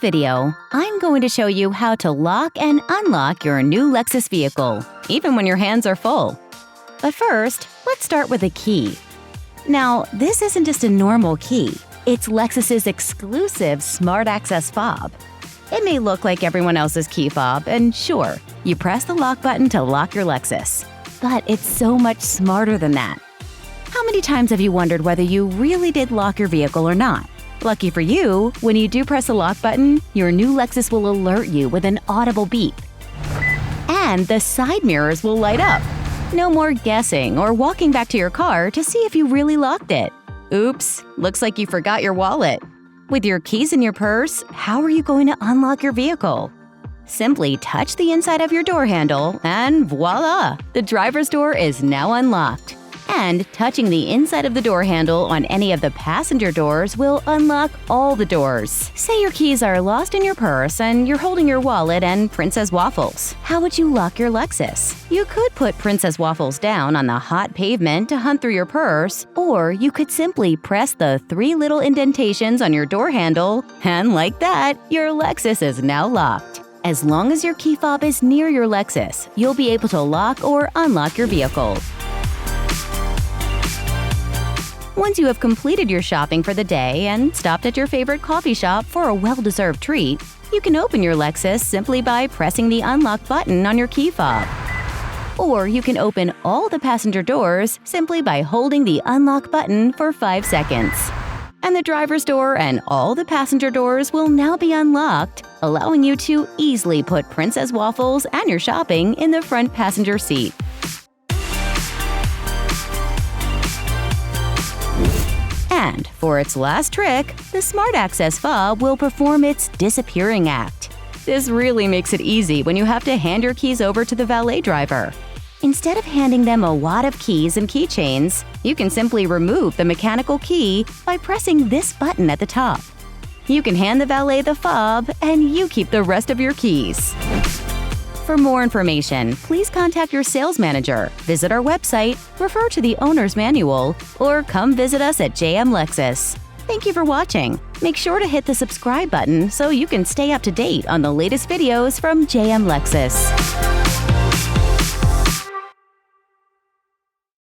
video, I'm going to show you how to lock and unlock your new Lexus vehicle, even when your hands are full. But first, let's start with a key. Now, this isn't just a normal key. It's Lexus's exclusive Smart Access fob. It may look like everyone else's key fob, and sure, you press the lock button to lock your Lexus. But it's so much smarter than that. How many times have you wondered whether you really did lock your vehicle or not? Lucky for you, when you do press the lock button, your new Lexus will alert you with an audible beep. And the side mirrors will light up. No more guessing or walking back to your car to see if you really locked it. Oops, looks like you forgot your wallet. With your keys in your purse, how are you going to unlock your vehicle? Simply touch the inside of your door handle and voila! The driver's door is now unlocked. And touching the inside of the door handle on any of the passenger doors will unlock all the doors. Say your keys are lost in your purse and you're holding your wallet and Princess Waffles. How would you lock your Lexus? You could put Princess Waffles down on the hot pavement to hunt through your purse, or you could simply press the 3 little indentations on your door handle, and like that, your Lexus is now locked. As long as your key fob is near your Lexus, you'll be able to lock or unlock your vehicle. Once you have completed your shopping for the day and stopped at your favorite coffee shop for a well-deserved treat, you can open your Lexus simply by pressing the unlock button on your key fob. Or you can open all the passenger doors simply by holding the unlock button for 5 seconds. And the driver's door and all the passenger doors will now be unlocked, allowing you to easily put Princess Waffles and your shopping in the front passenger seat. And for its last trick, the Smart Access fob will perform its disappearing act. This really makes it easy when you have to hand your keys over to the valet driver. Instead of handing them a wad of keys and keychains, you can simply remove the mechanical key by pressing this button at the top. You can hand the valet the fob, and you keep the rest of your keys. For more information, please contact your sales manager, visit our website, refer to the owner's manual, or come visit us at JM Lexus. Thank you for watching. Make sure to hit the subscribe button so you can stay up to date on the latest videos from JM Lexus.